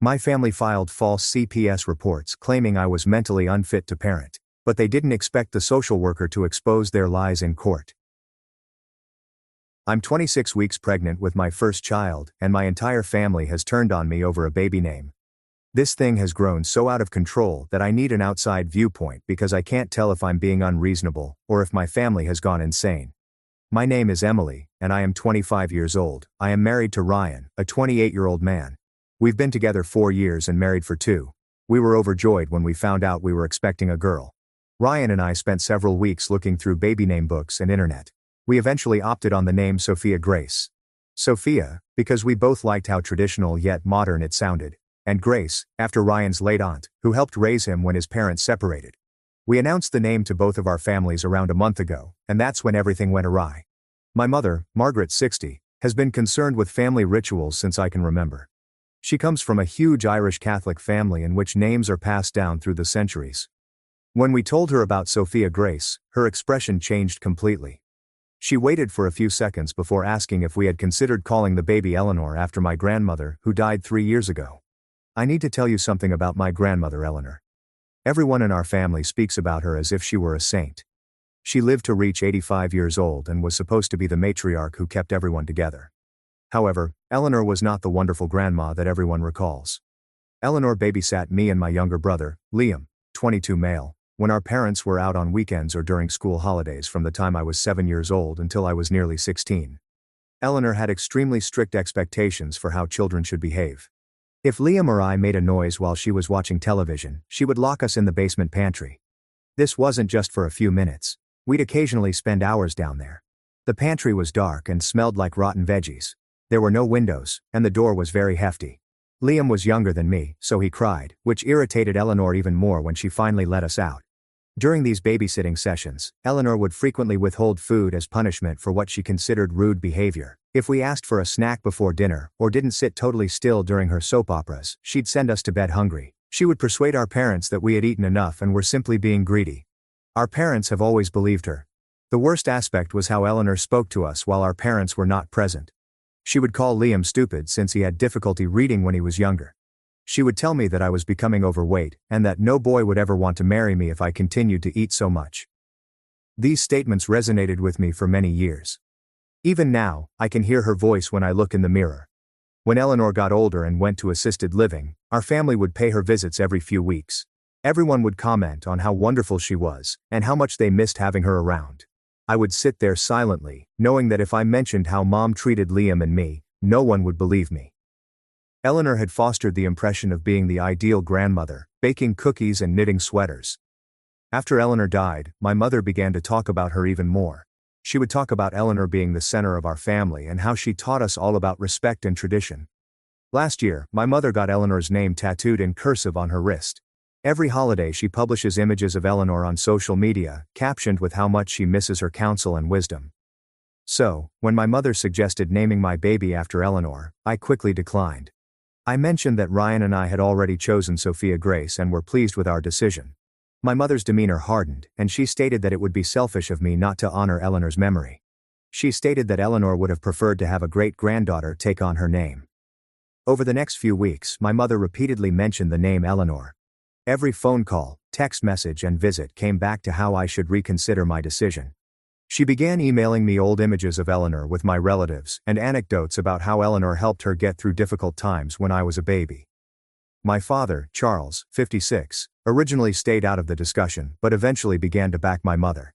My family filed false CPS reports claiming I was mentally unfit to parent, but they didn't expect the social worker to expose their lies in court. I'm 26 weeks pregnant with my first child, and my entire family has turned on me over a baby name. This thing has grown so out of control that I need an outside viewpoint because I can't tell if I'm being unreasonable or if my family has gone insane. My name is Emily, and I am 25 years old. I am married to Ryan, a 28-year-old man. We've been together 4 years and married for 2. We were overjoyed when we found out we were expecting a girl. Ryan and I spent several weeks looking through baby name books and internet. We eventually opted on the name Sophia Grace. Sophia, because we both liked how traditional yet modern it sounded, and Grace, after Ryan's late aunt, who helped raise him when his parents separated. We announced the name to both of our families around a month ago, and that's when everything went awry. My mother, Margaret 60, has been concerned with family rituals since I can remember. She comes from a huge Irish Catholic family in which names are passed down through the centuries. When we told her about Sophia Grace, her expression changed completely. She waited for a few seconds before asking if we had considered calling the baby Eleanor after my grandmother, who died 3 years ago. I need to tell you something about my grandmother Eleanor. Everyone in our family speaks about her as if she were a saint. She lived to reach 85 years old and was supposed to be the matriarch who kept everyone together. However, Eleanor was not the wonderful grandma that everyone recalls. Eleanor babysat me and my younger brother, Liam, 22 male, when our parents were out on weekends or during school holidays from the time I was 7 years old until I was nearly 16. Eleanor had extremely strict expectations for how children should behave. If Liam or I made a noise while she was watching television, she would lock us in the basement pantry. This wasn't just for a few minutes. We'd occasionally spend hours down there. The pantry was dark and smelled like rotten veggies. There were no windows, and the door was very hefty. Liam was younger than me, so he cried, which irritated Eleanor even more when she finally let us out. During these babysitting sessions, Eleanor would frequently withhold food as punishment for what she considered rude behavior. If we asked for a snack before dinner, or didn't sit totally still during her soap operas, she'd send us to bed hungry. She would persuade our parents that we had eaten enough and were simply being greedy. Our parents have always believed her. The worst aspect was how Eleanor spoke to us while our parents were not present. She would call Liam stupid since he had difficulty reading when he was younger. She would tell me that I was becoming overweight, and that no boy would ever want to marry me if I continued to eat so much. These statements resonated with me for many years. Even now, I can hear her voice when I look in the mirror. When Eleanor got older and went to assisted living, our family would pay her visits every few weeks. Everyone would comment on how wonderful she was, and how much they missed having her around. I would sit there silently, knowing that if I mentioned how Mom treated Liam and me, no one would believe me. Eleanor had fostered the impression of being the ideal grandmother, baking cookies and knitting sweaters. After Eleanor died, my mother began to talk about her even more. She would talk about Eleanor being the center of our family and how she taught us all about respect and tradition. Last year, my mother got Eleanor's name tattooed in cursive on her wrist. Every holiday she publishes images of Eleanor on social media, captioned with how much she misses her counsel and wisdom. So, when my mother suggested naming my baby after Eleanor, I quickly declined. I mentioned that Ryan and I had already chosen Sophia Grace and were pleased with our decision. My mother's demeanor hardened, and she stated that it would be selfish of me not to honor Eleanor's memory. She stated that Eleanor would have preferred to have a great-granddaughter take on her name. Over the next few weeks, my mother repeatedly mentioned the name Eleanor. Every phone call, text message and visit came back to how I should reconsider my decision. She began emailing me old images of Eleanor with my relatives and anecdotes about how Eleanor helped her get through difficult times when I was a baby. My father, Charles, 56, originally stayed out of the discussion but eventually began to back my mother.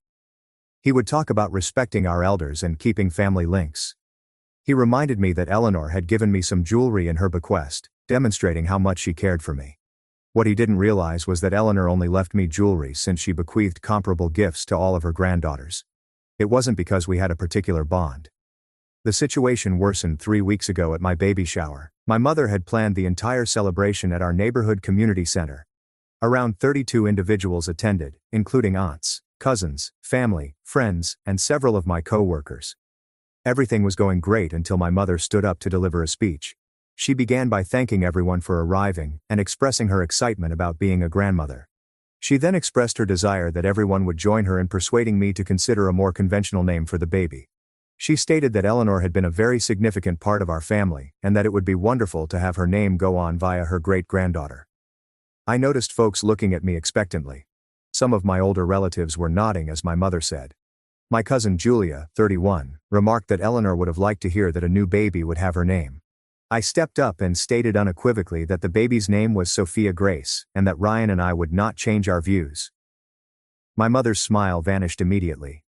He would talk about respecting our elders and keeping family links. He reminded me that Eleanor had given me some jewelry in her bequest, demonstrating how much she cared for me. What he didn't realize was that Eleanor only left me jewelry since she bequeathed comparable gifts to all of her granddaughters. It wasn't because we had a particular bond. The situation worsened 3 weeks ago at my baby shower. My mother had planned the entire celebration at our neighborhood community center. Around 32 individuals attended, including aunts, cousins, family, friends, and several of my co-workers. Everything was going great until my mother stood up to deliver a speech. She began by thanking everyone for arriving and expressing her excitement about being a grandmother. She then expressed her desire that everyone would join her in persuading me to consider a more conventional name for the baby. She stated that Eleanor had been a very significant part of our family, and that it would be wonderful to have her name go on via her great-granddaughter. I noticed folks looking at me expectantly. Some of my older relatives were nodding as my mother said. My cousin Julia, 31, remarked that Eleanor would have liked to hear that a new baby would have her name. I stepped up and stated unequivocally that the baby's name was Sophia Grace, and that Ryan and I would not change our views. My mother's smile vanished immediately.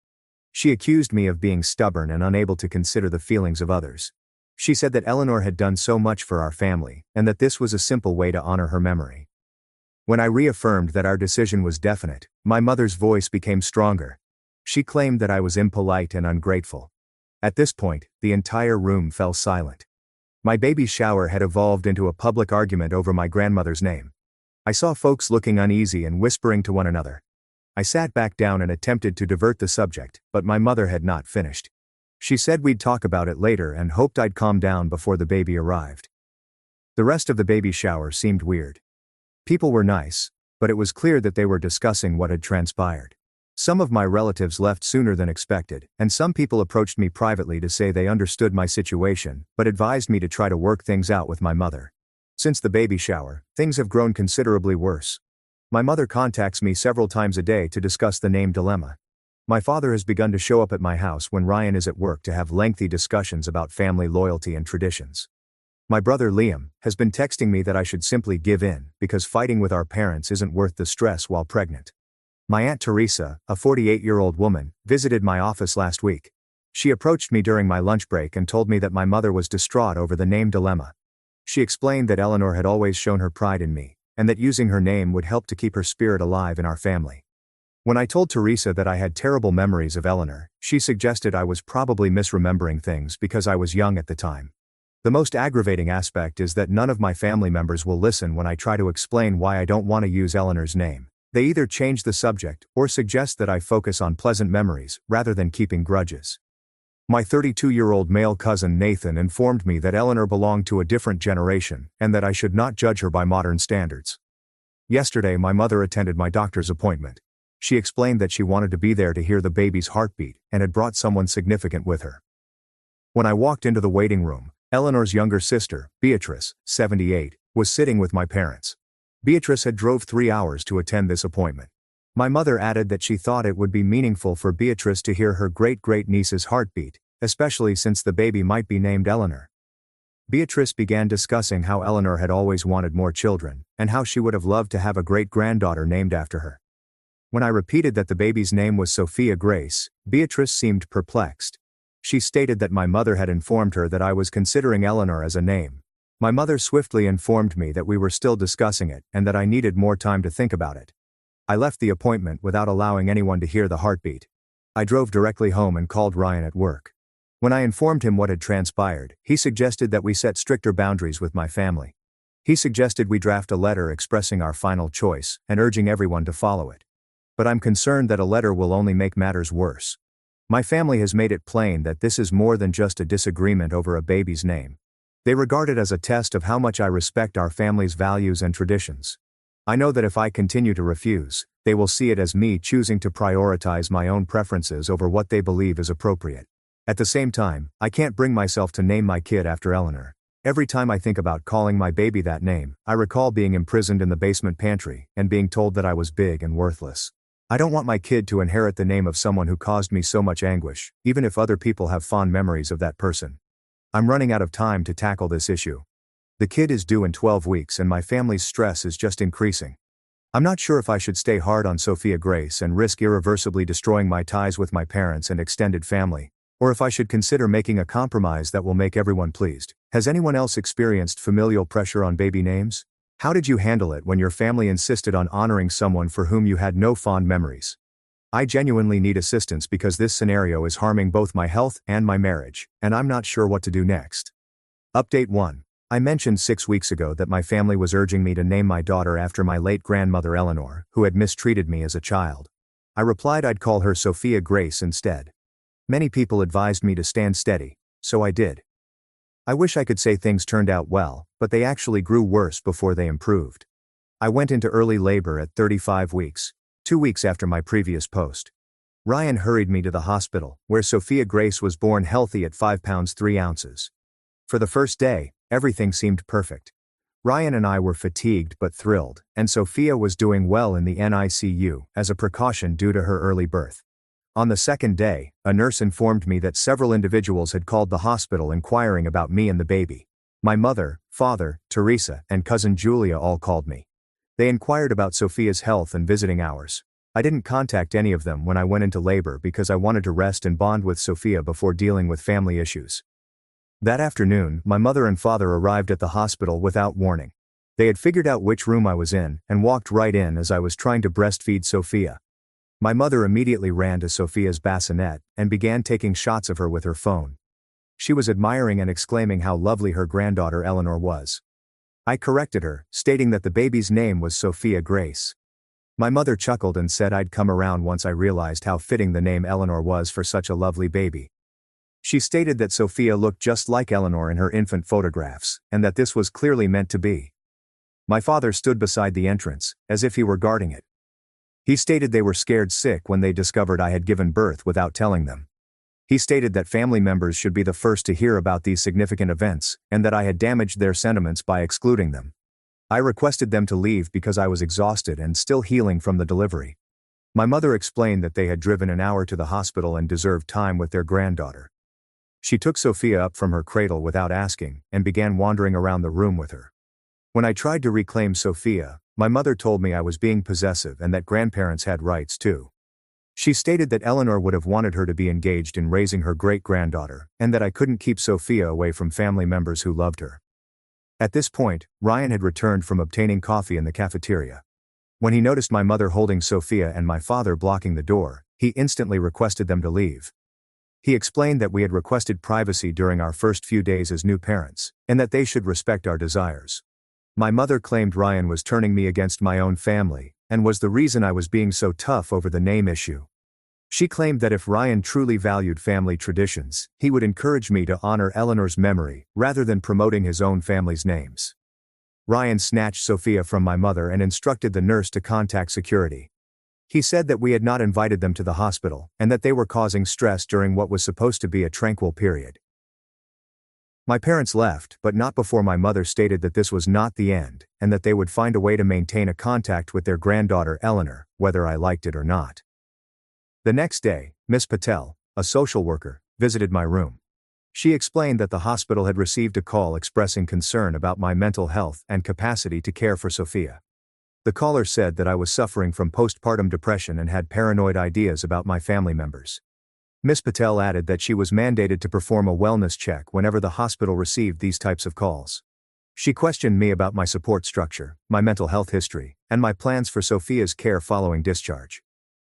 She accused me of being stubborn and unable to consider the feelings of others. She said that Eleanor had done so much for our family, and that this was a simple way to honor her memory. When I reaffirmed that our decision was definite, my mother's voice became stronger. She claimed that I was impolite and ungrateful. At this point, the entire room fell silent. My baby shower had evolved into a public argument over my grandmother's name. I saw folks looking uneasy and whispering to one another. I sat back down and attempted to divert the subject, but my mother had not finished. She said we'd talk about it later and hoped I'd calm down before the baby arrived. The rest of the baby shower seemed weird. People were nice, but it was clear that they were discussing what had transpired. Some of my relatives left sooner than expected, and some people approached me privately to say they understood my situation, but advised me to try to work things out with my mother. Since the baby shower, things have grown considerably worse. My mother contacts me several times a day to discuss the name dilemma. My father has begun to show up at my house when Ryan is at work to have lengthy discussions about family loyalty and traditions. My brother Liam has been texting me that I should simply give in, because fighting with our parents isn't worth the stress while pregnant. My Aunt Teresa, a 48-year-old woman, visited my office last week. She approached me during my lunch break and told me that my mother was distraught over the name dilemma. She explained that Eleanor had always shown her pride in me, and that using her name would help to keep her spirit alive in our family. When I told Teresa that I had terrible memories of Eleanor, she suggested I was probably misremembering things because I was young at the time. The most aggravating aspect is that none of my family members will listen when I try to explain why I don't want to use Eleanor's name. They either change the subject or suggest that I focus on pleasant memories rather than keeping grudges. My 32-year-old male cousin Nathan informed me that Eleanor belonged to a different generation and that I should not judge her by modern standards. Yesterday my mother attended my doctor's appointment. She explained that she wanted to be there to hear the baby's heartbeat and had brought someone significant with her. When I walked into the waiting room, Eleanor's younger sister, Beatrice, 78, was sitting with my parents. Beatrice had drove 3 hours to attend this appointment. My mother added that she thought it would be meaningful for Beatrice to hear her great-great-niece's heartbeat, especially since the baby might be named Eleanor. Beatrice began discussing how Eleanor had always wanted more children, and how she would have loved to have a great-granddaughter named after her. When I repeated that the baby's name was Sophia Grace, Beatrice seemed perplexed. She stated that my mother had informed her that I was considering Eleanor as a name. My mother swiftly informed me that we were still discussing it and that I needed more time to think about it. I left the appointment without allowing anyone to hear the heartbeat. I drove directly home and called Ryan at work. When I informed him what had transpired, he suggested that we set stricter boundaries with my family. He suggested we draft a letter expressing our final choice and urging everyone to follow it. But I'm concerned that a letter will only make matters worse. My family has made it plain that this is more than just a disagreement over a baby's name. They regard it as a test of how much I respect our family's values and traditions. I know that if I continue to refuse, they will see it as me choosing to prioritize my own preferences over what they believe is appropriate. At the same time, I can't bring myself to name my kid after Eleanor. Every time I think about calling my baby that name, I recall being imprisoned in the basement pantry and being told that I was big and worthless. I don't want my kid to inherit the name of someone who caused me so much anguish, even if other people have fond memories of that person. I'm running out of time to tackle this issue. The kid is due in 12 weeks and my family's stress is just increasing. I'm not sure if I should stay hard on Sophia Grace and risk irreversibly destroying my ties with my parents and extended family, or if I should consider making a compromise that will make everyone pleased. Has anyone else experienced familial pressure on baby names? How did you handle it when your family insisted on honoring someone for whom you had no fond memories? I genuinely need assistance because this scenario is harming both my health and my marriage, and I'm not sure what to do next. Update 1. I mentioned 6 weeks ago that my family was urging me to name my daughter after my late grandmother Eleanor, who had mistreated me as a child. I replied I'd call her Sophia Grace instead. Many people advised me to stand steady, so I did. I wish I could say things turned out well, but they actually grew worse before they improved. I went into early labor at 35 weeks, 2 weeks after my previous post. Ryan hurried me to the hospital, where Sophia Grace was born healthy at 5 pounds 3 ounces. For the first day, everything seemed perfect. Ryan and I were fatigued but thrilled, and Sophia was doing well in the NICU as a precaution due to her early birth. On the second day, a nurse informed me that several individuals had called the hospital inquiring about me and the baby. My mother, father, Teresa, and cousin Julia all called me. They inquired about Sophia's health and visiting hours. I didn't contact any of them when I went into labor because I wanted to rest and bond with Sophia before dealing with family issues. That afternoon, my mother and father arrived at the hospital without warning. They had figured out which room I was in and walked right in as I was trying to breastfeed Sophia. My mother immediately ran to Sophia's bassinet and began taking shots of her with her phone. She was admiring and exclaiming how lovely her granddaughter Eleanor was. I corrected her, stating that the baby's name was Sophia Grace. My mother chuckled and said I'd come around once I realized how fitting the name Eleanor was for such a lovely baby. She stated that Sophia looked just like Eleanor in her infant photographs, and that this was clearly meant to be. My father stood beside the entrance, as if he were guarding it. He stated they were scared sick when they discovered I had given birth without telling them. He stated that family members should be the first to hear about these significant events, and that I had damaged their sentiments by excluding them. I requested them to leave because I was exhausted and still healing from the delivery. My mother explained that they had driven an hour to the hospital and deserved time with their granddaughter. She took Sophia up from her cradle without asking, and began wandering around the room with her. When I tried to reclaim Sophia, my mother told me I was being possessive and that grandparents had rights too. She stated that Eleanor would have wanted her to be engaged in raising her great-granddaughter, and that I couldn't keep Sophia away from family members who loved her. At this point, Ryan had returned from obtaining coffee in the cafeteria. When he noticed my mother holding Sophia and my father blocking the door, he instantly requested them to leave. He explained that we had requested privacy during our first few days as new parents, and that they should respect our desires. My mother claimed Ryan was turning me against my own family, and was the reason I was being so tough over the name issue. She claimed that if Ryan truly valued family traditions, he would encourage me to honor Eleanor's memory, rather than promoting his own family's names. Ryan snatched Sophia from my mother and instructed the nurse to contact security. He said that we had not invited them to the hospital, and that they were causing stress during what was supposed to be a tranquil period. My parents left, but not before my mother stated that this was not the end, and that they would find a way to maintain a contact with their granddaughter Eleanor, whether I liked it or not. The next day, Miss Patel, a social worker, visited my room. She explained that the hospital had received a call expressing concern about my mental health and capacity to care for Sophia. The caller said that I was suffering from postpartum depression and had paranoid ideas about my family members. Miss Patel added that she was mandated to perform a wellness check whenever the hospital received these types of calls. She questioned me about my support structure, my mental health history, and my plans for Sophia's care following discharge.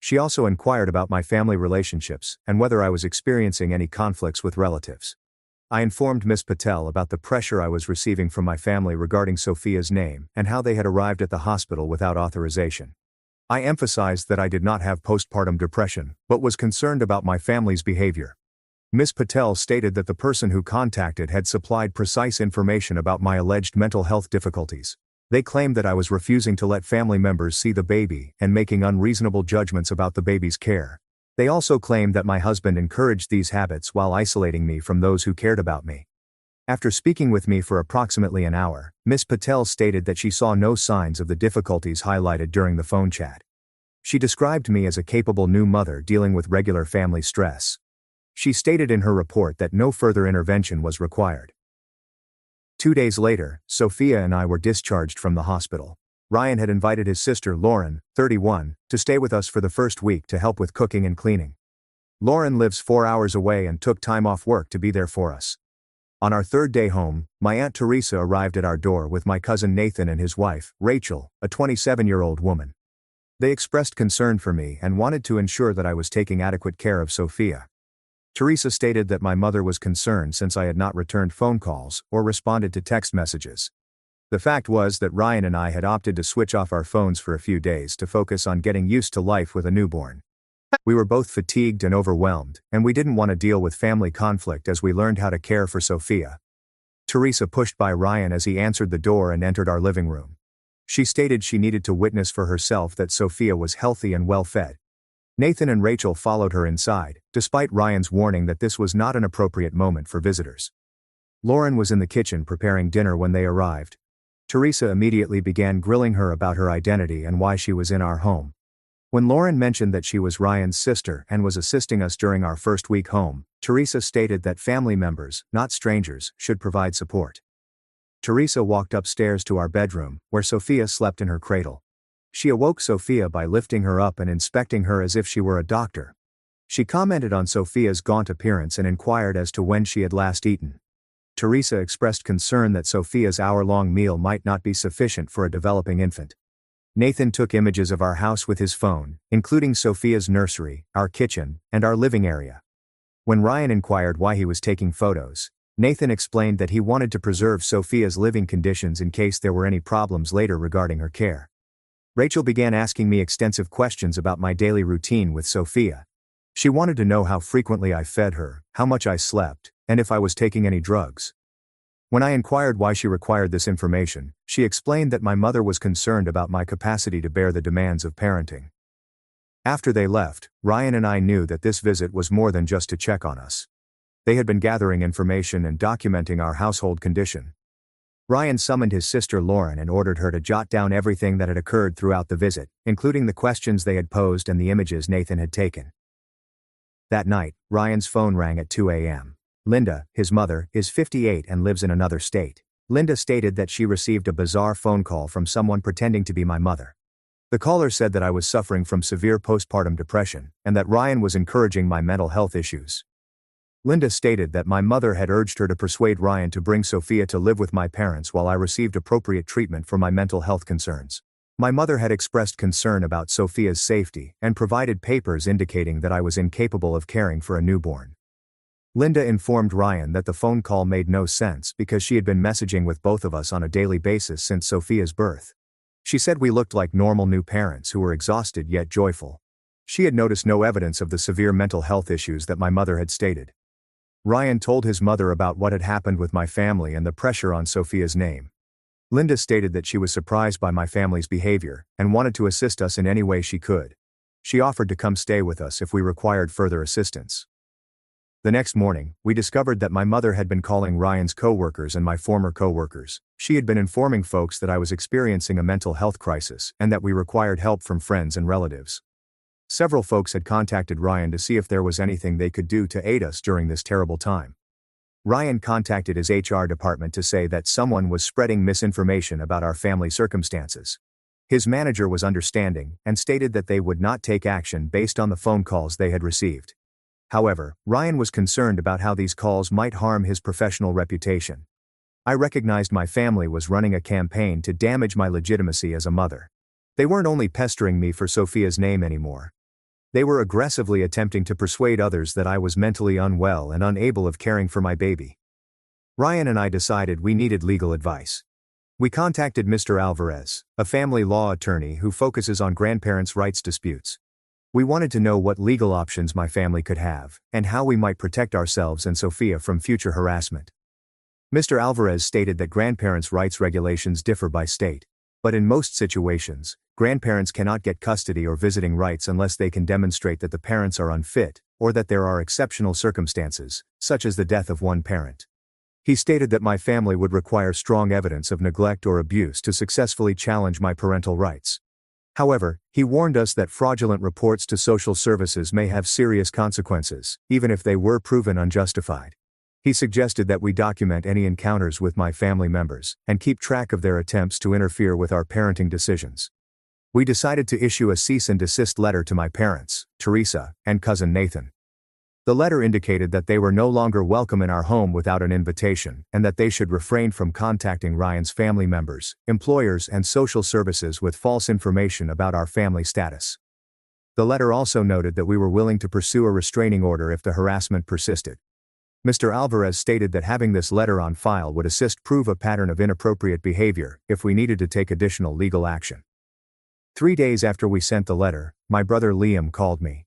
She also inquired about my family relationships and whether I was experiencing any conflicts with relatives. I informed Miss Patel about the pressure I was receiving from my family regarding Sophia's name and how they had arrived at the hospital without authorization. I emphasized that I did not have postpartum depression, but was concerned about my family's behavior. Miss Patel stated that the person who contacted had supplied precise information about my alleged mental health difficulties. They claimed that I was refusing to let family members see the baby and making unreasonable judgments about the baby's care. They also claimed that my husband encouraged these habits while isolating me from those who cared about me. After speaking with me for approximately an hour, Miss Patel stated that she saw no signs of the difficulties highlighted during the phone chat. She described me as a capable new mother dealing with regular family stress. She stated in her report that no further intervention was required. 2 days later, Sophia and I were discharged from the hospital. Ryan had invited his sister Lauren, 31, to stay with us for the first week to help with cooking and cleaning. Lauren lives 4 hours away and took time off work to be there for us. On our third day home, my Aunt Teresa arrived at our door with my cousin Nathan and his wife, Rachel, a 27-year-old woman. They expressed concern for me and wanted to ensure that I was taking adequate care of Sophia. Teresa stated that my mother was concerned since I had not returned phone calls or responded to text messages. The fact was that Ryan and I had opted to switch off our phones for a few days to focus on getting used to life with a newborn. We were both fatigued and overwhelmed, and we didn't want to deal with family conflict as we learned how to care for Sophia. Teresa pushed by Ryan as he answered the door and entered our living room. She stated she needed to witness for herself that Sophia was healthy and well-fed. Nathan and Rachel followed her inside, despite Ryan's warning that this was not an appropriate moment for visitors. Lauren was in the kitchen preparing dinner when they arrived. Teresa immediately began grilling her about her identity and why she was in our home. When Lauren mentioned that she was Ryan's sister and was assisting us during our first week home, Teresa stated that family members, not strangers, should provide support. Teresa walked upstairs to our bedroom, where Sophia slept in her cradle. She awoke Sophia by lifting her up and inspecting her as if she were a doctor. She commented on Sophia's gaunt appearance and inquired as to when she had last eaten. Teresa expressed concern that Sophia's hour-long meal might not be sufficient for a developing infant. Nathan took images of our house with his phone, including Sophia's nursery, our kitchen, and our living area. When Ryan inquired why he was taking photos, Nathan explained that he wanted to preserve Sophia's living conditions in case there were any problems later regarding her care. Rachel began asking me extensive questions about my daily routine with Sophia. She wanted to know how frequently I fed her, how much I slept, and if I was taking any drugs. When I inquired why she required this information, she explained that my mother was concerned about my capacity to bear the demands of parenting. After they left, Ryan and I knew that this visit was more than just to check on us. They had been gathering information and documenting our household condition. Ryan summoned his sister Lauren and ordered her to jot down everything that had occurred throughout the visit, including the questions they had posed and the images Nathan had taken. That night, Ryan's phone rang at 2 a.m. Linda, his mother, is 58 and lives in another state. Linda stated that she received a bizarre phone call from someone pretending to be my mother. The caller said that I was suffering from severe postpartum depression, and that Ryan was encouraging my mental health issues. Linda stated that my mother had urged her to persuade Ryan to bring Sophia to live with my parents while I received appropriate treatment for my mental health concerns. My mother had expressed concern about Sophia's safety and provided papers indicating that I was incapable of caring for a newborn. Linda informed Ryan that the phone call made no sense because she had been messaging with both of us on a daily basis since Sophia's birth. She said we looked like normal new parents who were exhausted yet joyful. She had noticed no evidence of the severe mental health issues that my mother had stated. Ryan told his mother about what had happened with my family and the pressure on Sophia's name. Linda stated that she was surprised by my family's behavior and wanted to assist us in any way she could. She offered to come stay with us if we required further assistance. The next morning, we discovered that my mother had been calling Ryan's co-workers and my former co-workers. She had been informing folks that I was experiencing a mental health crisis and that we required help from friends and relatives. Several folks had contacted Ryan to see if there was anything they could do to aid us during this terrible time. Ryan contacted his HR department to say that someone was spreading misinformation about our family circumstances. His manager was understanding and stated that they would not take action based on the phone calls they had received. However, Ryan was concerned about how these calls might harm his professional reputation. I recognized my family was running a campaign to damage my legitimacy as a mother. They weren't only pestering me for Sophia's name anymore. They were aggressively attempting to persuade others that I was mentally unwell and unable of caring for my baby. Ryan and I decided we needed legal advice. We contacted Mr. Alvarez, a family law attorney who focuses on grandparents' rights disputes. We wanted to know what legal options my family could have, and how we might protect ourselves and Sophia from future harassment. Mr. Alvarez stated that grandparents' rights regulations differ by state, but in most situations, grandparents cannot get custody or visiting rights unless they can demonstrate that the parents are unfit, or that there are exceptional circumstances, such as the death of one parent. He stated that my family would require strong evidence of neglect or abuse to successfully challenge my parental rights. However, he warned us that fraudulent reports to social services may have serious consequences, even if they were proven unjustified. He suggested that we document any encounters with my family members, and keep track of their attempts to interfere with our parenting decisions. We decided to issue a cease and desist letter to my parents, Teresa, and cousin Nathan. The letter indicated that they were no longer welcome in our home without an invitation, and that they should refrain from contacting Ryan's family members, employers, and social services with false information about our family status. The letter also noted that we were willing to pursue a restraining order if the harassment persisted. Mr. Alvarez stated that having this letter on file would assist prove a pattern of inappropriate behavior if we needed to take additional legal action. 3 days after we sent the letter, my brother Liam called me.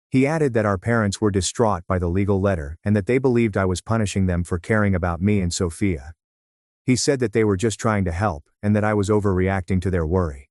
He added that our parents were distraught by the legal letter and that they believed I was punishing them for caring about me and Sophia. He said that they were just trying to help and that I was overreacting to their worry.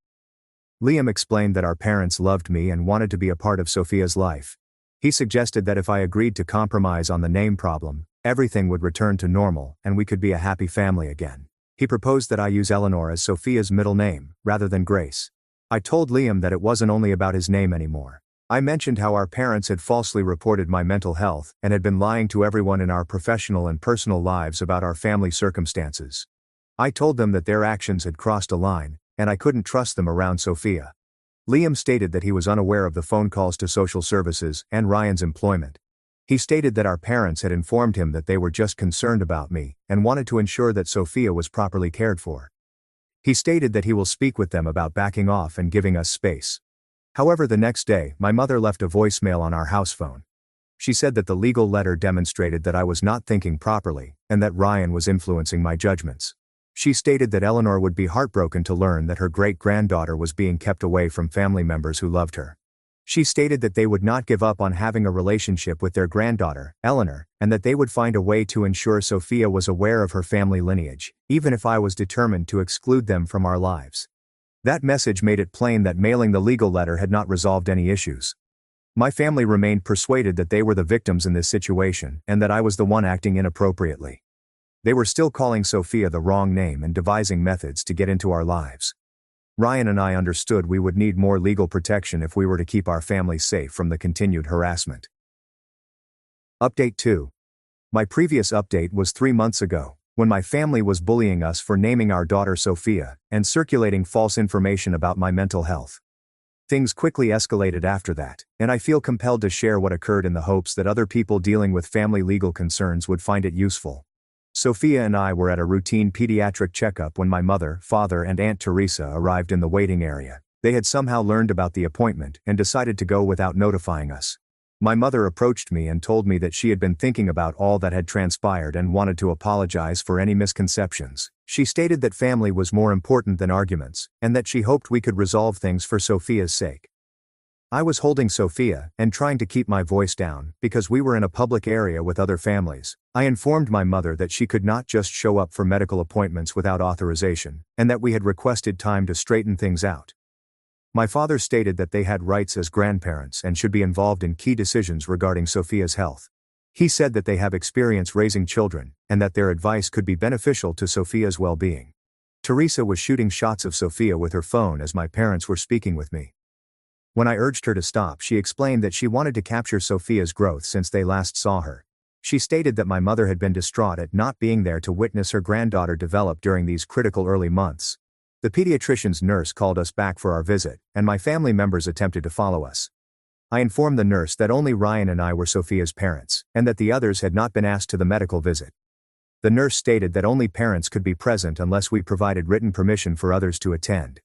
Liam explained that our parents loved me and wanted to be a part of Sophia's life. He suggested that if I agreed to compromise on the name problem, everything would return to normal and we could be a happy family again. He proposed that I use Eleanor as Sophia's middle name, rather than Grace. I told Liam that it wasn't only about his name anymore. I mentioned how our parents had falsely reported my mental health and had been lying to everyone in our professional and personal lives about our family circumstances. I told them that their actions had crossed a line, and I couldn't trust them around Sophia. Liam stated that he was unaware of the phone calls to social services and Ryan's employment. He stated that our parents had informed him that they were just concerned about me and wanted to ensure that Sophia was properly cared for. He stated that he will speak with them about backing off and giving us space. However, the next day, my mother left a voicemail on our house phone. She said that the legal letter demonstrated that I was not thinking properly and that Ryan was influencing my judgments. She stated that Eleanor would be heartbroken to learn that her great-granddaughter was being kept away from family members who loved her. She stated that they would not give up on having a relationship with their granddaughter, Eleanor, and that they would find a way to ensure Sophia was aware of her family lineage, even if I was determined to exclude them from our lives. That message made it plain that mailing the legal letter had not resolved any issues. My family remained persuaded that they were the victims in this situation and that I was the one acting inappropriately. They were still calling Sophia the wrong name and devising methods to get into our lives. Ryan and I understood we would need more legal protection if we were to keep our family safe from the continued harassment. Update 2. My previous update was 3 months ago, when my family was bullying us for naming our daughter Sophia and circulating false information about my mental health. Things quickly escalated after that, and I feel compelled to share what occurred in the hopes that other people dealing with family legal concerns would find it useful. Sophia and I were at a routine pediatric checkup when my mother, father, and Aunt Teresa arrived in the waiting area. They had somehow learned about the appointment and decided to go without notifying us. My mother approached me and told me that she had been thinking about all that had transpired and wanted to apologize for any misconceptions. She stated that family was more important than arguments, and that she hoped we could resolve things for Sophia's sake. I was holding Sophia and trying to keep my voice down because we were in a public area with other families. I informed my mother that she could not just show up for medical appointments without authorization, and that we had requested time to straighten things out. My father stated that they had rights as grandparents and should be involved in key decisions regarding Sophia's health. He said that they have experience raising children, and that their advice could be beneficial to Sophia's well-being. Teresa was shooting shots of Sophia with her phone as my parents were speaking with me. When I urged her to stop, she explained that she wanted to capture Sophia's growth since they last saw her. She stated that my mother had been distraught at not being there to witness her granddaughter develop during these critical early months. The pediatrician's nurse called us back for our visit, and my family members attempted to follow us. I informed the nurse that only Ryan and I were Sophia's parents, and that the others had not been asked to the medical visit. The nurse stated that only parents could be present unless we provided written permission for others to attend.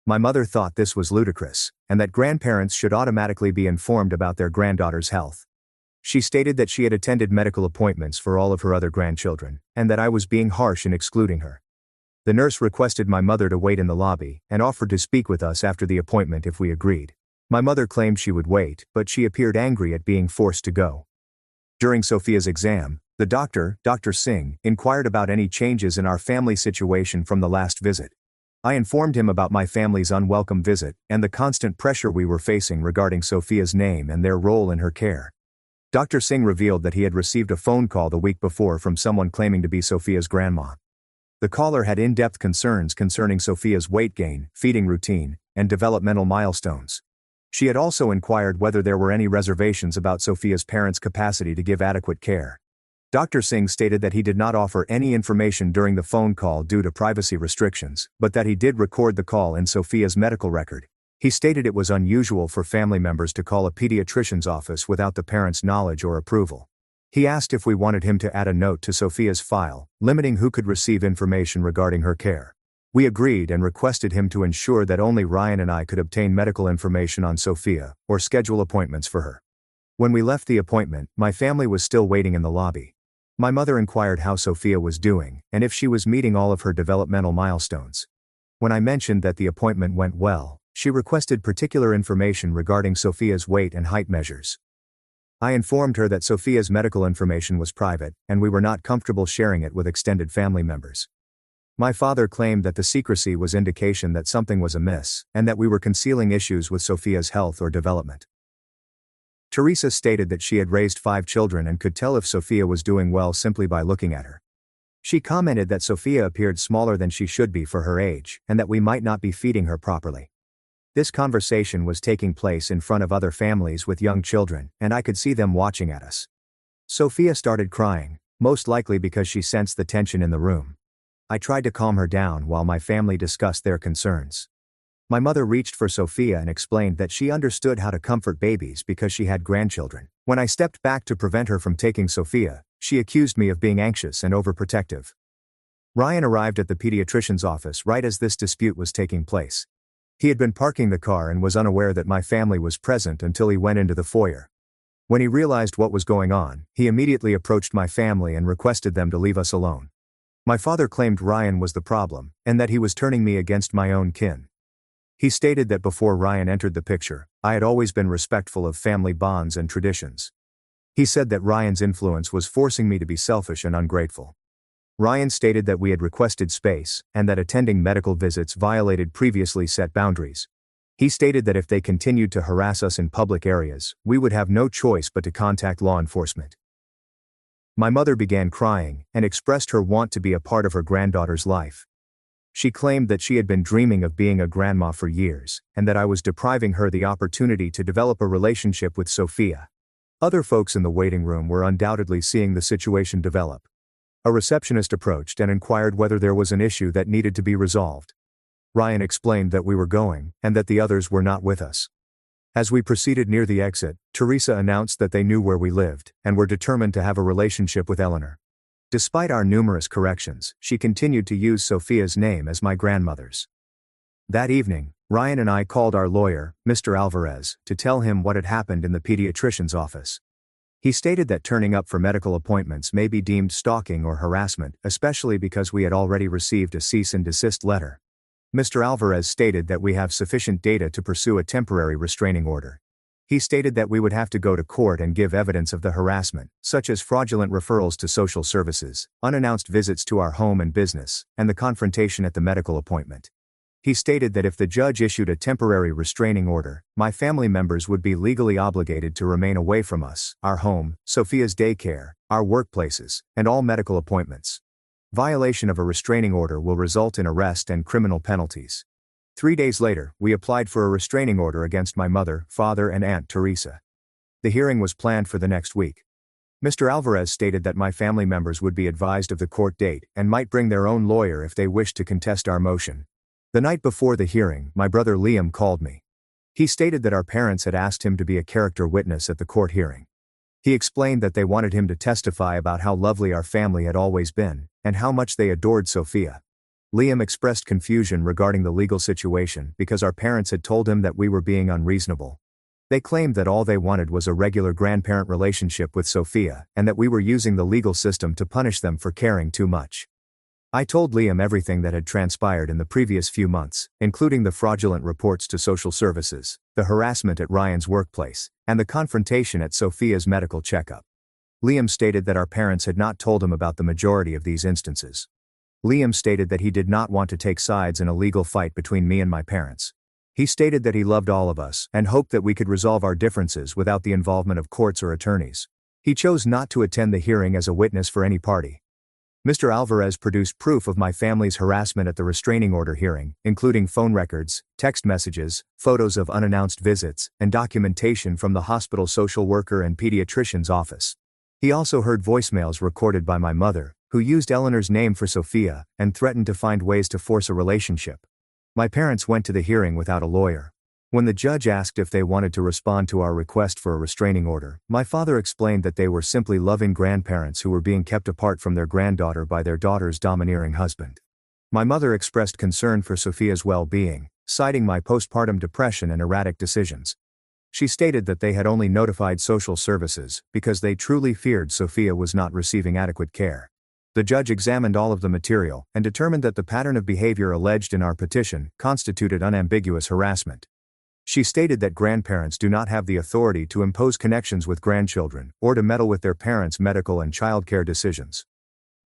My mother thought this was ludicrous, and that grandparents should automatically be informed about their granddaughter's health. She stated that she had attended medical appointments for all of her other grandchildren, and that I was being harsh in excluding her. The nurse requested my mother to wait in the lobby and offered to speak with us after the appointment if we agreed. My mother claimed she would wait, but she appeared angry at being forced to go. During Sophia's exam, the doctor, Dr. Singh, inquired about any changes in our family situation from the last visit. I informed him about my family's unwelcome visit and the constant pressure we were facing regarding Sophia's name and their role in her care. Dr. Singh revealed that he had received a phone call the week before from someone claiming to be Sophia's grandma. The caller had in-depth concerns concerning Sophia's weight gain, feeding routine, and developmental milestones. She had also inquired whether there were any reservations about Sophia's parents' capacity to give adequate care. Dr. Singh stated that he did not offer any information during the phone call due to privacy restrictions, but that he did record the call in Sophia's medical record. He stated it was unusual for family members to call a pediatrician's office without the parents' knowledge or approval. He asked if we wanted him to add a note to Sophia's file, limiting who could receive information regarding her care. We agreed and requested him to ensure that only Ryan and I could obtain medical information on Sophia, or schedule appointments for her. When we left the appointment, my family was still waiting in the lobby. My mother inquired how Sophia was doing, and if she was meeting all of her developmental milestones. When I mentioned that the appointment went well, she requested particular information regarding Sophia's weight and height measures. I informed her that Sophia's medical information was private, and we were not comfortable sharing it with extended family members. My father claimed that the secrecy was indication that something was amiss, and that we were concealing issues with Sophia's health or development. Teresa stated that she had raised 5 children and could tell if Sophia was doing well simply by looking at her. She commented that Sophia appeared smaller than she should be for her age, and that we might not be feeding her properly. This conversation was taking place in front of other families with young children, and I could see them watching at us. Sophia started crying, most likely because she sensed the tension in the room. I tried to calm her down while my family discussed their concerns. My mother reached for Sophia and explained that she understood how to comfort babies because she had grandchildren. When I stepped back to prevent her from taking Sophia, she accused me of being anxious and overprotective. Ryan arrived at the pediatrician's office right as this dispute was taking place. He had been parking the car and was unaware that my family was present until he went into the foyer. When he realized what was going on, he immediately approached my family and requested them to leave us alone. My father claimed Ryan was the problem, and that he was turning me against my own kin. He stated that before Ryan entered the picture, I had always been respectful of family bonds and traditions. He said that Ryan's influence was forcing me to be selfish and ungrateful. Ryan stated that we had requested space, and that attending medical visits violated previously set boundaries. He stated that if they continued to harass us in public areas, we would have no choice but to contact law enforcement. My mother began crying, and expressed her want to be a part of her granddaughter's life. She claimed that she had been dreaming of being a grandma for years, and that I was depriving her the opportunity to develop a relationship with Sophia. Other folks in the waiting room were undoubtedly seeing the situation develop. A receptionist approached and inquired whether there was an issue that needed to be resolved. Ryan explained that we were going, and that the others were not with us. As we proceeded near the exit, Teresa announced that they knew where we lived, and were determined to have a relationship with Eleanor. Despite our numerous corrections, she continued to use Sophia's name as my grandmother's. That evening, Ryan and I called our lawyer, Mr. Alvarez, to tell him what had happened in the pediatrician's office. He stated that turning up for medical appointments may be deemed stalking or harassment, especially because we had already received a cease and desist letter. Mr. Alvarez stated that we have sufficient data to pursue a temporary restraining order. He stated that we would have to go to court and give evidence of the harassment, such as fraudulent referrals to social services, unannounced visits to our home and business, and the confrontation at the medical appointment. He stated that if the judge issued a temporary restraining order, my family members would be legally obligated to remain away from us, our home, Sophia's daycare, our workplaces, and all medical appointments. Violation of a restraining order will result in arrest and criminal penalties. 3 days later, we applied for a restraining order against my mother, father, and Aunt Teresa. The hearing was planned for the next week. Mr. Alvarez stated that my family members would be advised of the court date and might bring their own lawyer if they wished to contest our motion. The night before the hearing, my brother Liam called me. He stated that our parents had asked him to be a character witness at the court hearing. He explained that they wanted him to testify about how lovely our family had always been, and how much they adored Sophia. Liam expressed confusion regarding the legal situation because our parents had told him that we were being unreasonable. They claimed that all they wanted was a regular grandparent relationship with Sophia, and that we were using the legal system to punish them for caring too much. I told Liam everything that had transpired in the previous few months, including the fraudulent reports to social services, the harassment at Ryan's workplace, and the confrontation at Sophia's medical checkup. Liam stated that our parents had not told him about the majority of these instances. Liam stated that he did not want to take sides in a legal fight between me and my parents. He stated that he loved all of us and hoped that we could resolve our differences without the involvement of courts or attorneys. He chose not to attend the hearing as a witness for any party. Mr. Alvarez produced proof of my family's harassment at the restraining order hearing, including phone records, text messages, photos of unannounced visits, and documentation from the hospital social worker and pediatrician's office. He also heard voicemails recorded by my mother, who used Eleanor's name for Sophia, and threatened to find ways to force a relationship. My parents went to the hearing without a lawyer. When the judge asked if they wanted to respond to our request for a restraining order, my father explained that they were simply loving grandparents who were being kept apart from their granddaughter by their daughter's domineering husband. My mother expressed concern for Sophia's well-being, citing my postpartum depression and erratic decisions. She stated that they had only notified social services because they truly feared Sophia was not receiving adequate care. The judge examined all of the material and determined that the pattern of behavior alleged in our petition constituted unambiguous harassment. She stated that grandparents do not have the authority to impose connections with grandchildren or to meddle with their parents' medical and childcare decisions.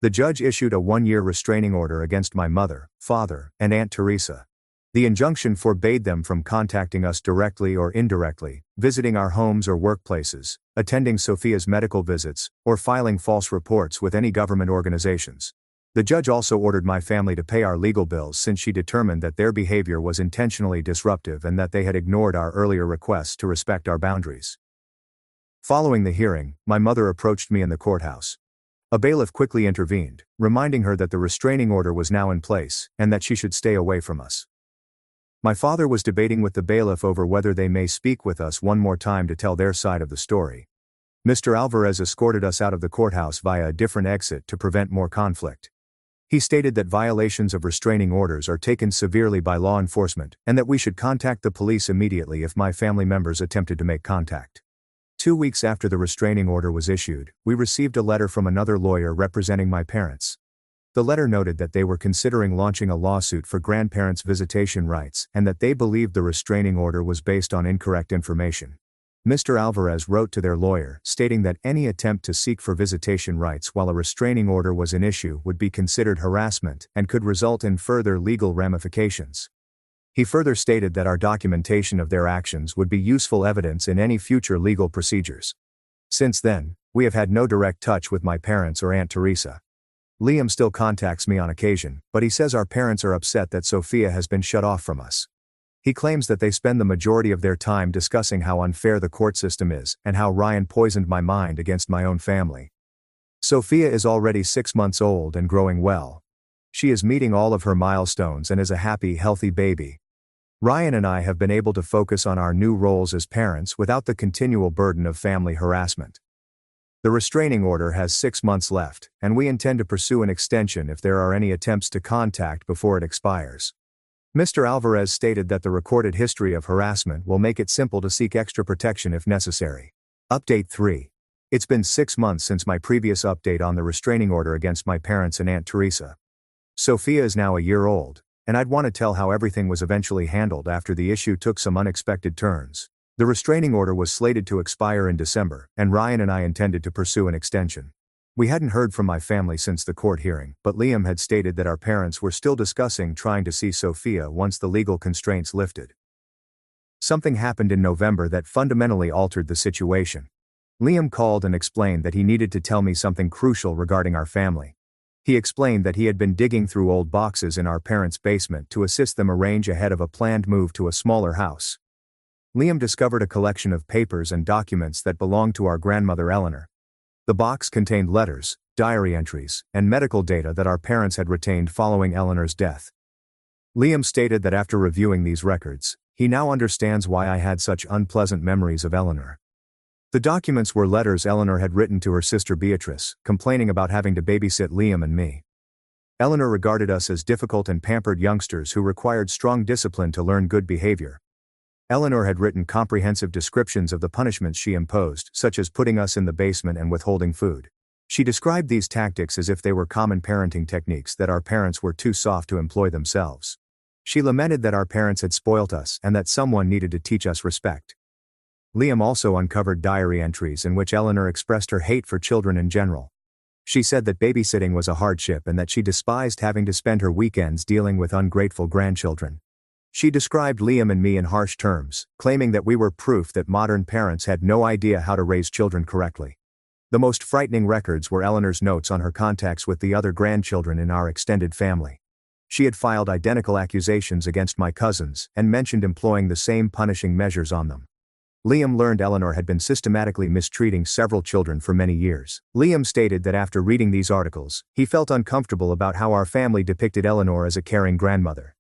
The judge issued a 1-year restraining order against my mother, father, and Aunt Teresa. The injunction forbade them from contacting us directly or indirectly, visiting our homes or workplaces, attending Sophia's medical visits, or filing false reports with any government organizations. The judge also ordered my family to pay our legal bills since she determined that their behavior was intentionally disruptive and that they had ignored our earlier requests to respect our boundaries. Following the hearing, my mother approached me in the courthouse. A bailiff quickly intervened, reminding her that the restraining order was now in place, and that she should stay away from us. My father was debating with the bailiff over whether they may speak with us one more time to tell their side of the story. Mr. Alvarez escorted us out of the courthouse via a different exit to prevent more conflict. He stated that violations of restraining orders are taken severely by law enforcement, and that we should contact the police immediately if my family members attempted to make contact. 2 weeks after the restraining order was issued, we received a letter from another lawyer representing my parents. The letter noted that they were considering launching a lawsuit for grandparents' visitation rights and that they believed the restraining order was based on incorrect information. Mr. Alvarez wrote to their lawyer, stating that any attempt to seek for visitation rights while a restraining order was in issue would be considered harassment and could result in further legal ramifications. He further stated that our documentation of their actions would be useful evidence in any future legal procedures. Since then, we have had no direct touch with my parents or Aunt Teresa. Liam still contacts me on occasion, but he says our parents are upset that Sophia has been shut off from us. He claims that they spend the majority of their time discussing how unfair the court system is and how Ryan poisoned my mind against my own family. Sophia is already 6 months old and growing well. She is meeting all of her milestones and is a happy, healthy baby. Ryan and I have been able to focus on our new roles as parents without the continual burden of family harassment. The restraining order has 6 months left, and we intend to pursue an extension if there are any attempts to contact before it expires. Mr. Alvarez stated that the recorded history of harassment will make it simple to seek extra protection if necessary. Update 3. It's been 6 months since my previous update on the restraining order against my parents and Aunt Teresa. Sophia is now a year old, and I'd want to tell how everything was eventually handled after the issue took some unexpected turns. The restraining order was slated to expire in December, and Ryan and I intended to pursue an extension. We hadn't heard from my family since the court hearing, but Liam had stated that our parents were still discussing trying to see Sophia once the legal constraints lifted. Something happened in November that fundamentally altered the situation. Liam called and explained that he needed to tell me something crucial regarding our family. He explained that he had been digging through old boxes in our parents' basement to assist them arrange ahead of a planned move to a smaller house. Liam discovered a collection of papers and documents that belonged to our grandmother Eleanor. The box contained letters, diary entries, and medical data that our parents had retained following Eleanor's death. Liam stated that after reviewing these records, he now understands why I had such unpleasant memories of Eleanor. The documents were letters Eleanor had written to her sister Beatrice, complaining about having to babysit Liam and me. Eleanor regarded us as difficult and pampered youngsters who required strong discipline to learn good behavior. Eleanor had written comprehensive descriptions of the punishments she imposed, such as putting us in the basement and withholding food. She described these tactics as if they were common parenting techniques that our parents were too soft to employ themselves. She lamented that our parents had spoilt us and that someone needed to teach us respect. Liam also uncovered diary entries in which Eleanor expressed her hate for children in general. She said that babysitting was a hardship and that she despised having to spend her weekends dealing with ungrateful grandchildren. She described Liam and me in harsh terms, claiming that we were proof that modern parents had no idea how to raise children correctly. The most frightening records were Eleanor's notes on her contacts with the other grandchildren in our extended family. She had filed identical accusations against my cousins and mentioned employing the same punishing measures on them. Liam learned Eleanor had been systematically mistreating several children for many years. Liam stated that after reading these articles, he felt uncomfortable about how our family depicted Eleanor as a caring grandmother.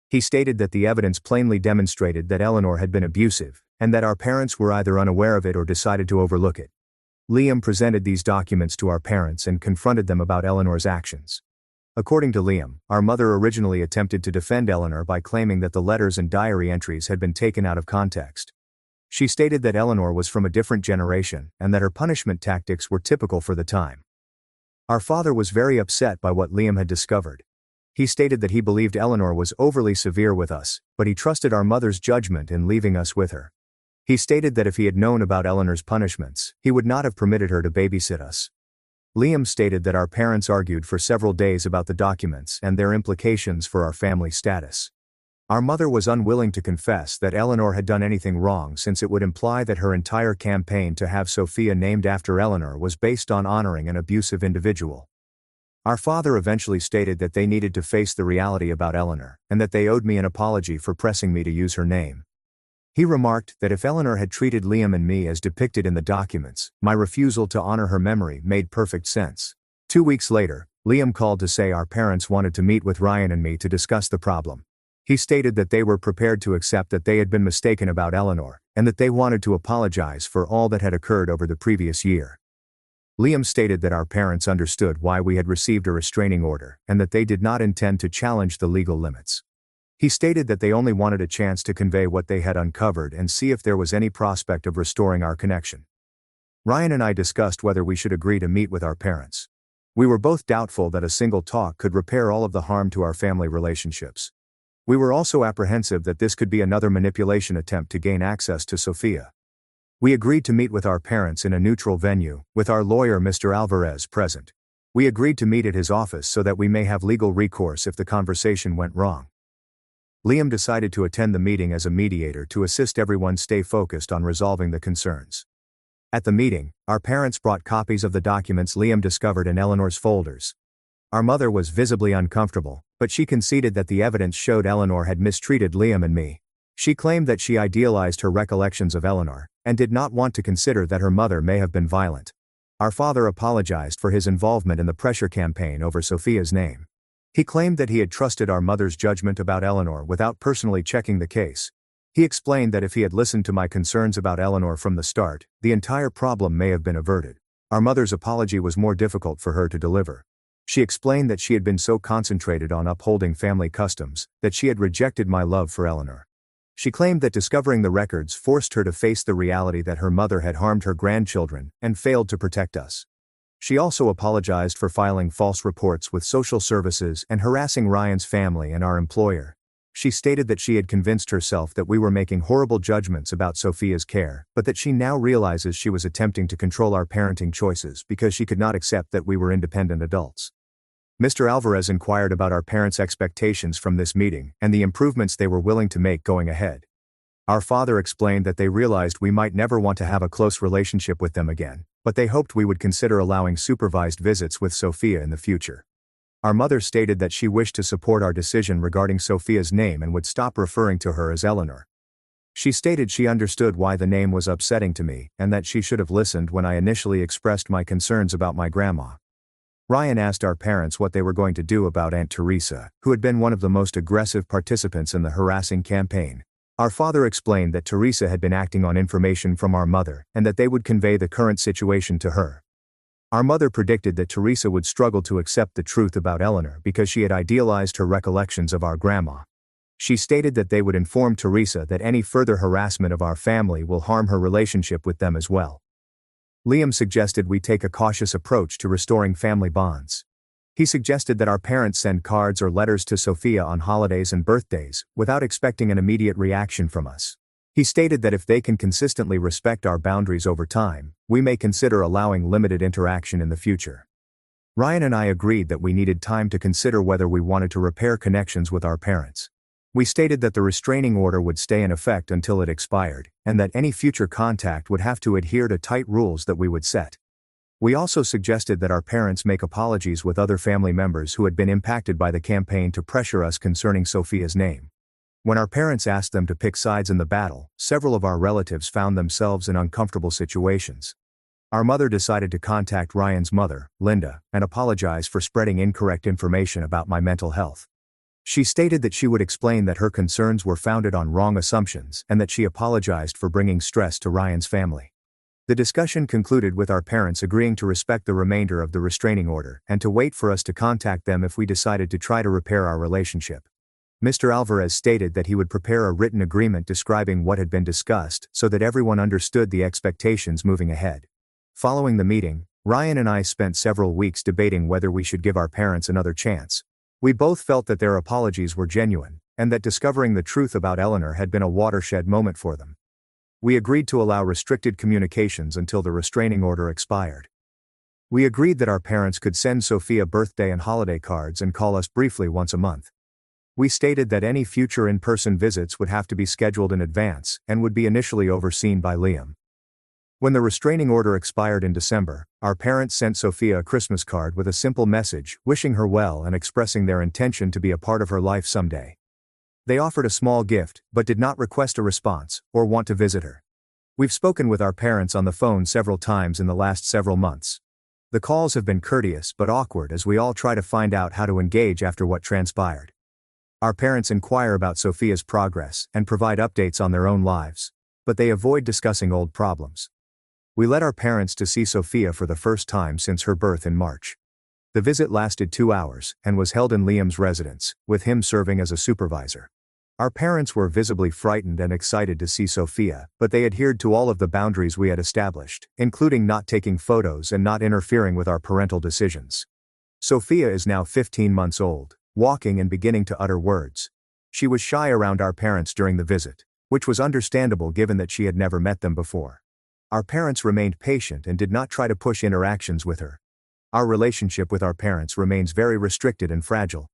He stated that the evidence plainly demonstrated that Eleanor had been abusive, and that our parents were either unaware of it or decided to overlook it. Liam presented these documents to our parents and confronted them about Eleanor's actions. According to Liam, our mother originally attempted to defend Eleanor by claiming that the letters and diary entries had been taken out of context. She stated that Eleanor was from a different generation and that her punishment tactics were typical for the time. Our father was very upset by what Liam had discovered. He stated that he believed Eleanor was overly severe with us, but he trusted our mother's judgment in leaving us with her. He stated that if he had known about Eleanor's punishments, he would not have permitted her to babysit us. Liam stated that our parents argued for several days about the documents and their implications for our family status. Our mother was unwilling to confess that Eleanor had done anything wrong, since it would imply that her entire campaign to have Sophia named after Eleanor was based on honoring an abusive individual. Our father eventually stated that they needed to face the reality about Eleanor, and that they owed me an apology for pressing me to use her name. He remarked that if Eleanor had treated Liam and me as depicted in the documents, my refusal to honor her memory made perfect sense. 2 weeks later, Liam called to say our parents wanted to meet with Ryan and me to discuss the problem. He stated that they were prepared to accept that they had been mistaken about Eleanor, and that they wanted to apologize for all that had occurred over the previous year. Liam stated that our parents understood why we had received a restraining order, and that they did not intend to challenge the legal limits. He stated that they only wanted a chance to convey what they had uncovered and see if there was any prospect of restoring our connection. Ryan and I discussed whether we should agree to meet with our parents. We were both doubtful that a single talk could repair all of the harm to our family relationships. We were also apprehensive that this could be another manipulation attempt to gain access to Sophia. We agreed to meet with our parents in a neutral venue, with our lawyer Mr. Alvarez present. We agreed to meet at his office so that we may have legal recourse if the conversation went wrong. Liam decided to attend the meeting as a mediator to assist everyone stay focused on resolving the concerns. At the meeting, our parents brought copies of the documents Liam discovered in Eleanor's folders. Our mother was visibly uncomfortable, but she conceded that the evidence showed Eleanor had mistreated Liam and me. She claimed that she idealized her recollections of Eleanor, and did not want to consider that her mother may have been violent. Our father apologized for his involvement in the pressure campaign over Sophia's name. He claimed that he had trusted our mother's judgment about Eleanor without personally checking the case. He explained that if he had listened to my concerns about Eleanor from the start, the entire problem may have been averted. Our mother's apology was more difficult for her to deliver. She explained that she had been so concentrated on upholding family customs, that she had rejected my love for Eleanor. She claimed that discovering the records forced her to face the reality that her mother had harmed her grandchildren, and failed to protect us. She also apologized for filing false reports with social services and harassing Ryan's family and our employer. She stated that she had convinced herself that we were making horrible judgments about Sophia's care, but that she now realizes she was attempting to control our parenting choices because she could not accept that we were independent adults. Mr. Alvarez inquired about our parents' expectations from this meeting and the improvements they were willing to make going ahead. Our father explained that they realized we might never want to have a close relationship with them again, but they hoped we would consider allowing supervised visits with Sophia in the future. Our mother stated that she wished to support our decision regarding Sophia's name and would stop referring to her as Eleanor. She stated she understood why the name was upsetting to me, and that she should have listened when I initially expressed my concerns about my grandma. Ryan asked our parents what they were going to do about Aunt Teresa, who had been one of the most aggressive participants in the harassing campaign. Our father explained that Teresa had been acting on information from our mother, and that they would convey the current situation to her. Our mother predicted that Teresa would struggle to accept the truth about Eleanor because she had idealized her recollections of our grandma. She stated that they would inform Teresa that any further harassment of our family will harm her relationship with them as well. Liam suggested we take a cautious approach to restoring family bonds. He suggested that our parents send cards or letters to Sophia on holidays and birthdays, without expecting an immediate reaction from us. He stated that if they can consistently respect our boundaries over time, we may consider allowing limited interaction in the future. Ryan and I agreed that we needed time to consider whether we wanted to repair connections with our parents. We stated that the restraining order would stay in effect until it expired, and that any future contact would have to adhere to tight rules that we would set. We also suggested that our parents make apologies with other family members who had been impacted by the campaign to pressure us concerning Sophia's name. When our parents asked them to pick sides in the battle, several of our relatives found themselves in uncomfortable situations. Our mother decided to contact Ryan's mother, Linda, and apologize for spreading incorrect information about my mental health. She stated that she would explain that her concerns were founded on wrong assumptions and that she apologized for bringing stress to Ryan's family. The discussion concluded with our parents agreeing to respect the remainder of the restraining order and to wait for us to contact them if we decided to try to repair our relationship. Mr. Alvarez stated that he would prepare a written agreement describing what had been discussed so that everyone understood the expectations moving ahead. Following the meeting, Ryan and I spent several weeks debating whether we should give our parents another chance. We both felt that their apologies were genuine, and that discovering the truth about Eleanor had been a watershed moment for them. We agreed to allow restricted communications until the restraining order expired. We agreed that our parents could send Sophia birthday and holiday cards and call us briefly once a month. We stated that any future in-person visits would have to be scheduled in advance and would be initially overseen by Liam. When the restraining order expired in December, our parents sent Sophia a Christmas card with a simple message, wishing her well and expressing their intention to be a part of her life someday. They offered a small gift, but did not request a response, or want to visit her. We've spoken with our parents on the phone several times in the last several months. The calls have been courteous but awkward as we all try to find out how to engage after what transpired. Our parents inquire about Sophia's progress and provide updates on their own lives, but they avoid discussing old problems. We led our parents to see Sophia for the first time since her birth in March. The visit lasted 2 hours and was held in Liam's residence, with him serving as a supervisor. Our parents were visibly frightened and excited to see Sophia, but they adhered to all of the boundaries we had established, including not taking photos and not interfering with our parental decisions. Sophia is now 15 months old, walking and beginning to utter words. She was shy around our parents during the visit, which was understandable given that she had never met them before. Our parents remained patient and did not try to push interactions with her. Our relationship with our parents remains very restricted and fragile.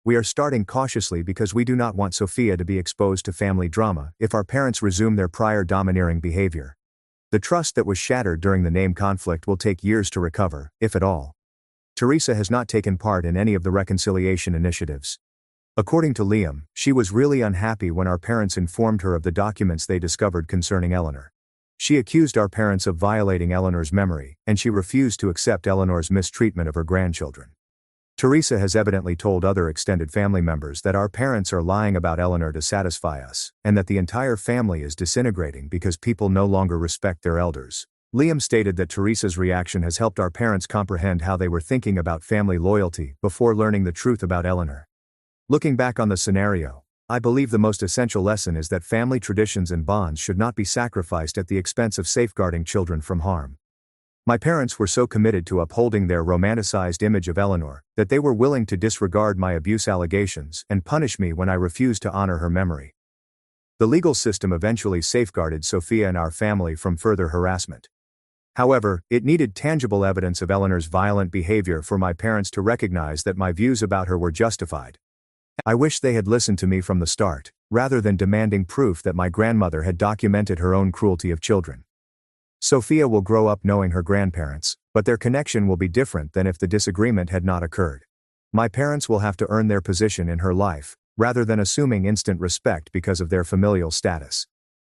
We are starting cautiously because we do not want Sophia to be exposed to family drama if our parents resume their prior domineering behavior. The trust that was shattered during the name conflict will take years to recover, if at all. Teresa has not taken part in any of the reconciliation initiatives. According to Liam, she was really unhappy when our parents informed her of the documents they discovered concerning Eleanor. She accused our parents of violating Eleanor's memory, and she refused to accept Eleanor's mistreatment of her grandchildren. Teresa has evidently told other extended family members that our parents are lying about Eleanor to satisfy us, and that the entire family is disintegrating because people no longer respect their elders. Liam stated that Teresa's reaction has helped our parents comprehend how they were thinking about family loyalty before learning the truth about Eleanor. Looking back on the scenario, I believe the most essential lesson is that family traditions and bonds should not be sacrificed at the expense of safeguarding children from harm. My parents were so committed to upholding their romanticized image of Eleanor that they were willing to disregard my abuse allegations and punish me when I refused to honor her memory. The legal system eventually safeguarded Sophia and our family from further harassment. However, it needed tangible evidence of Eleanor's violent behavior for my parents to recognize that my views about her were justified. I wish they had listened to me from the start, rather than demanding proof that my grandmother had documented her own cruelty of children. Sophia will grow up knowing her grandparents, but their connection will be different than if the disagreement had not occurred. My parents will have to earn their position in her life, rather than assuming instant respect because of their familial status.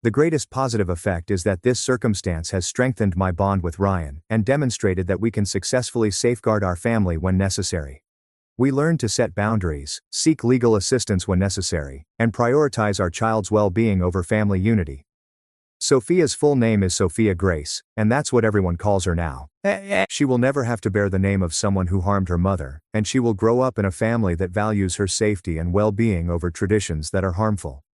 The greatest positive effect is that this circumstance has strengthened my bond with Ryan and demonstrated that we can successfully safeguard our family when necessary. We learned to set boundaries, seek legal assistance when necessary, and prioritize our child's well-being over family unity. Sophia's full name is Sophia Grace, and that's what everyone calls her now. She will never have to bear the name of someone who harmed her mother, and she will grow up in a family that values her safety and well-being over traditions that are harmful.